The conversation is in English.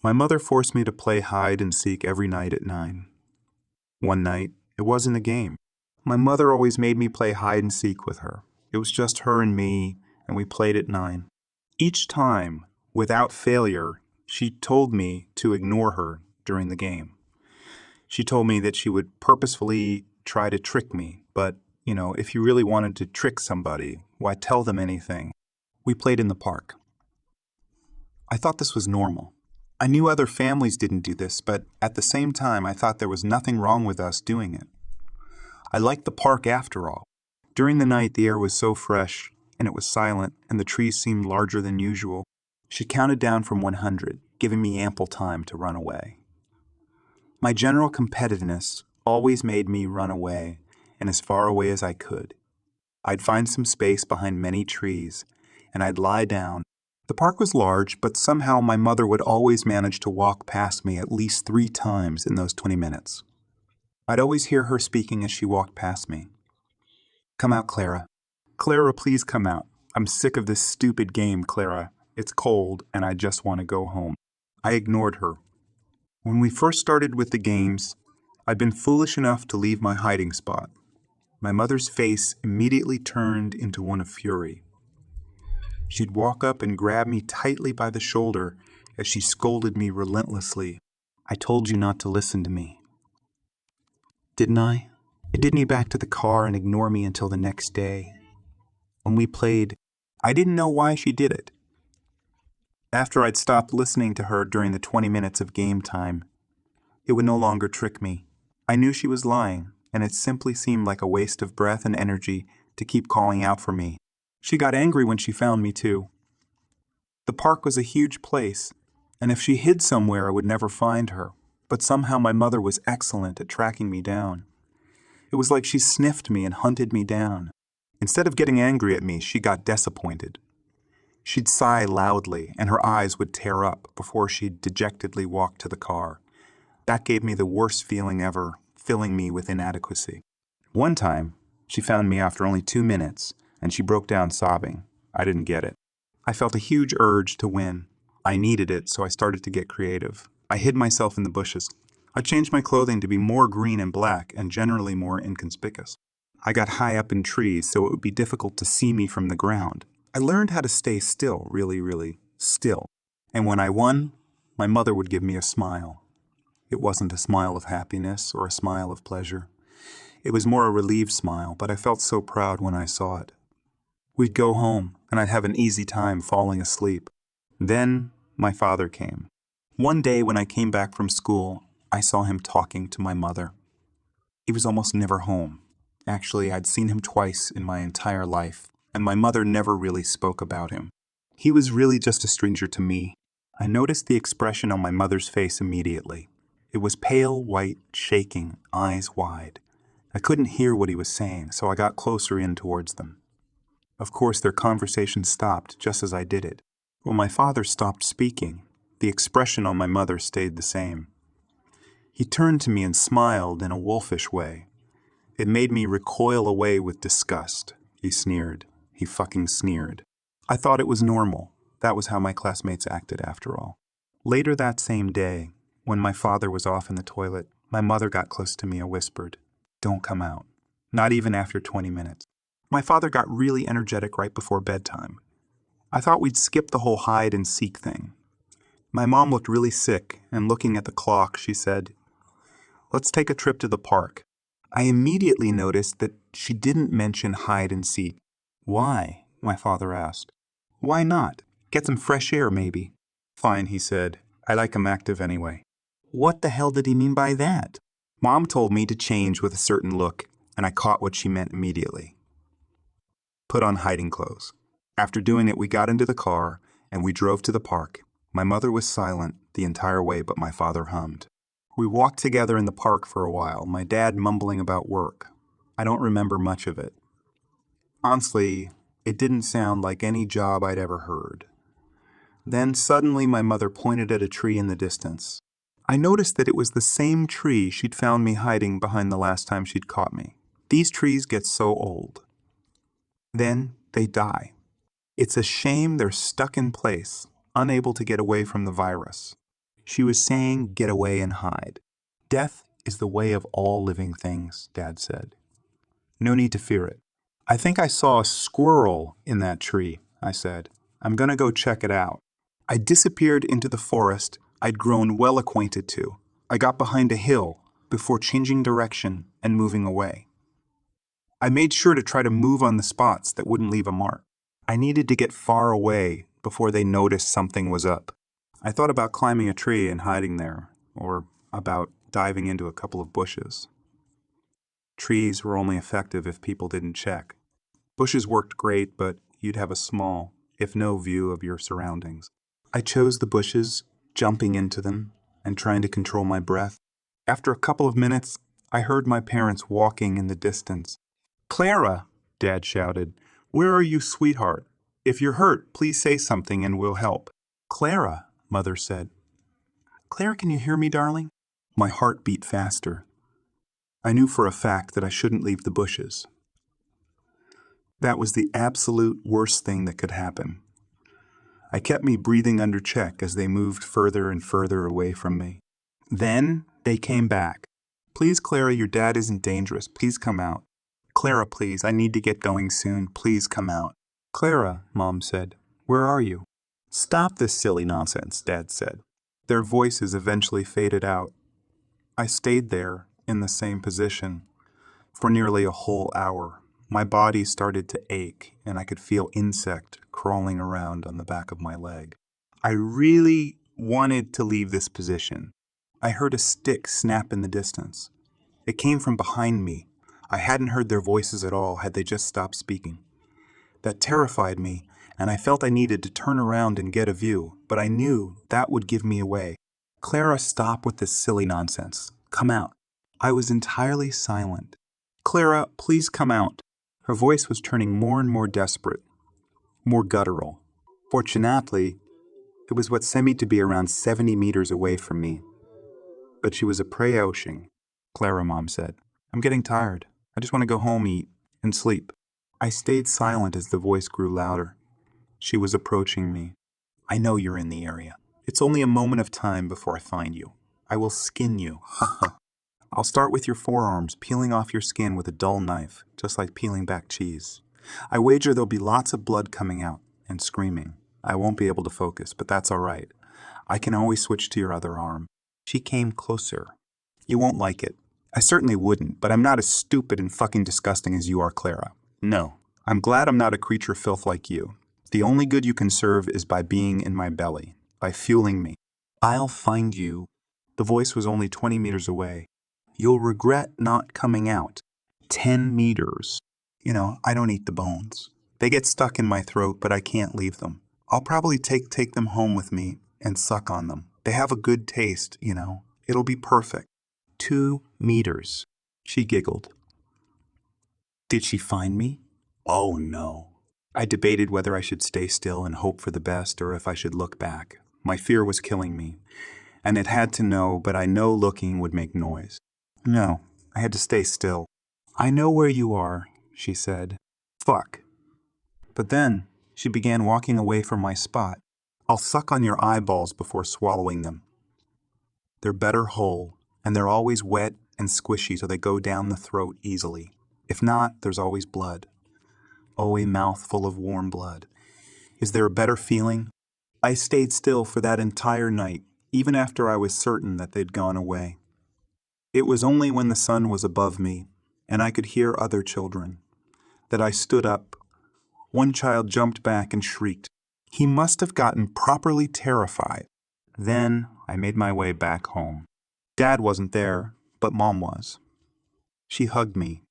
My mother forced me to play hide and seek every night at 9. One night, it wasn't a game. My mother always made me play hide and seek with her. It was just her and me, and we played at 9. Each time, without failure, she told me to ignore her during the game. She told me that she would purposefully try to trick me, but, if you really wanted to trick somebody, why tell them anything? We played in the park. I thought this was normal. I knew other families didn't do this, but at the same time, I thought there was nothing wrong with us doing it. I liked the park after all. During the night, the air was so fresh, and it was silent, and the trees seemed larger than usual. She counted down from 100, giving me ample time to run away. My general competitiveness always made me run away, and as far away as I could. I'd find some space behind many trees, and I'd lie down. The park was large, but somehow my mother would always manage to walk past me at least 3 times in those 20 minutes. I'd always hear her speaking as she walked past me. "Come out, Clara. Clara, please come out. I'm sick of this stupid game, Clara. It's cold, and I just want to go home." I ignored her. When we first started with the games, I'd been foolish enough to leave my hiding spot. My mother's face immediately turned into one of fury. She'd walk up and grab me tightly by the shoulder as she scolded me relentlessly. "I told you not to listen to me." Didn't I? It did me back to the car and ignore me until the next day. When we played, I didn't know why she did it. After I'd stopped listening to her during the 20 minutes of game time, it would no longer trick me. I knew she was lying, and it simply seemed like a waste of breath and energy to keep calling out for me. She got angry when she found me, too. The park was a huge place, and if she hid somewhere, I would never find her. But somehow my mother was excellent at tracking me down. It was like she sniffed me and hunted me down. Instead of getting angry at me, she got disappointed. She'd sigh loudly, and her eyes would tear up before she'd dejectedly walk to the car. That gave me the worst feeling ever, filling me with inadequacy. One time, she found me after only 2 minutes, and she broke down sobbing. I didn't get it. I felt a huge urge to win. I needed it, so I started to get creative. I hid myself in the bushes. I changed my clothing to be more green and black and generally more inconspicuous. I got high up in trees, so it would be difficult to see me from the ground. I learned how to stay still, really, really still. And when I won, my mother would give me a smile. It wasn't a smile of happiness or a smile of pleasure. It was more a relieved smile, but I felt so proud when I saw it. We'd go home, and I'd have an easy time falling asleep. Then my father came. One day when I came back from school, I saw him talking to my mother. He was almost never home. Actually, I'd seen him twice in my entire life, and my mother never really spoke about him. He was really just a stranger to me. I noticed the expression on my mother's face immediately. It was pale, white, shaking, eyes wide. I couldn't hear what he was saying, so I got closer in towards them. Of course, their conversation stopped just as I did it. When my father stopped speaking, the expression on my mother stayed the same. He turned to me and smiled in a wolfish way. It made me recoil away with disgust. He sneered. He fucking sneered. I thought it was normal. That was how my classmates acted after all. Later that same day, when my father was off in the toilet, my mother got close to me and whispered, "Don't come out." Not even after 20 minutes. My father got really energetic right before bedtime. I thought we'd skip the whole hide and seek thing. My mom looked really sick, and looking at the clock, she said, "Let's take a trip to the park." I immediately noticed that she didn't mention hide and seek. "Why?" my father asked. "Why not? Get some fresh air, maybe." "Fine," he said. "I like 'em active anyway." What the hell did he mean by that? Mom told me to change with a certain look, and I caught what she meant immediately. Put on hiding clothes. After doing it, we got into the car, and we drove to the park. My mother was silent the entire way, but my father hummed. We walked together in the park for a while, my dad mumbling about work. I don't remember much of it. Honestly, it didn't sound like any job I'd ever heard. Then suddenly my mother pointed at a tree in the distance. I noticed that it was the same tree she'd found me hiding behind the last time she'd caught me. These trees get so old. Then they die. It's a shame they're stuck in place, unable to get away from the virus. She was saying, "Get away and hide." "Death is the way of all living things," Dad said. "No need to fear it." "I think I saw a squirrel in that tree," I said. "I'm gonna go check it out." I disappeared into the forest I'd grown well acquainted to. I got behind a hill before changing direction and moving away. I made sure to try to move on the spots that wouldn't leave a mark. I needed to get far away before they noticed something was up. I thought about climbing a tree and hiding there, or about diving into a couple of bushes. Trees were only effective if people didn't check. Bushes worked great, but you'd have a small, if no view of your surroundings. I chose the bushes, jumping into them, and trying to control my breath. After a couple of minutes, I heard my parents walking in the distance. "Clara!" Dad shouted. "Where are you, sweetheart? If you're hurt, please say something and we'll help." "Clara," Mother said. "Clara, can you hear me, darling?" My heart beat faster. I knew for a fact that I shouldn't leave the bushes. That was the absolute worst thing that could happen. I kept me breathing under check as they moved further and further away from me. Then they came back. "Please, Clara, your dad isn't dangerous. Please come out." "Clara, please, I need to get going soon. Please come out." "Clara," Mom said, "where are you?" "Stop this silly nonsense," Dad said. Their voices eventually faded out. I stayed there, in the same position, for nearly a whole hour. My body started to ache, and I could feel insect crawling around on the back of my leg. I really wanted to leave this position. I heard a stick snap in the distance. It came from behind me. I hadn't heard their voices at all had they just stopped speaking. That terrified me, and I felt I needed to turn around and get a view, but I knew that would give me away. "Clara, stop with this silly nonsense. Come out." I was entirely silent. "Clara, please come out." Her voice was turning more and more desperate, more guttural. Fortunately, it was what sent me to be around 70 meters away from me. But she was a prey ocean. "Clara," Mom said, "I'm getting tired. I just want to go home, eat, and sleep." I stayed silent as the voice grew louder. She was approaching me. "I know you're in the area. It's only a moment of time before I find you. I will skin you. I'll start with your forearms, peeling off your skin with a dull knife, just like peeling back cheese. I wager there'll be lots of blood coming out and screaming. I won't be able to focus, but that's all right. I can always switch to your other arm." She came closer. "You won't like it. I certainly wouldn't, but I'm not as stupid and fucking disgusting as you are, Clara. No, I'm glad I'm not a creature filth like you. The only good you can serve is by being in my belly, by fueling me. I'll find you." The voice was only 20 meters away. "You'll regret not coming out." 10 meters. I don't eat the bones. They get stuck in my throat, but I can't leave them. I'll probably take them home with me and suck on them. They have a good taste, It'll be perfect. 2 meters. She giggled. Did she find me? Oh, no. I debated whether I should stay still and hope for the best or if I should look back. My fear was killing me, and it had to know, but I know looking would make noise. No, I had to stay still. "I know where you are," she said. "Fuck." But then she began walking away from my spot. "I'll suck on your eyeballs before swallowing them. They're better whole, and they're always wet and squishy so they go down the throat easily. If not, there's always blood. Oh, a mouthful of warm blood. Is there a better feeling?" I stayed still for that entire night, even after I was certain that they'd gone away. It was only when the sun was above me, and I could hear other children, that I stood up. One child jumped back and shrieked. He must have gotten properly terrified. Then I made my way back home. Dad wasn't there, but Mom was. She hugged me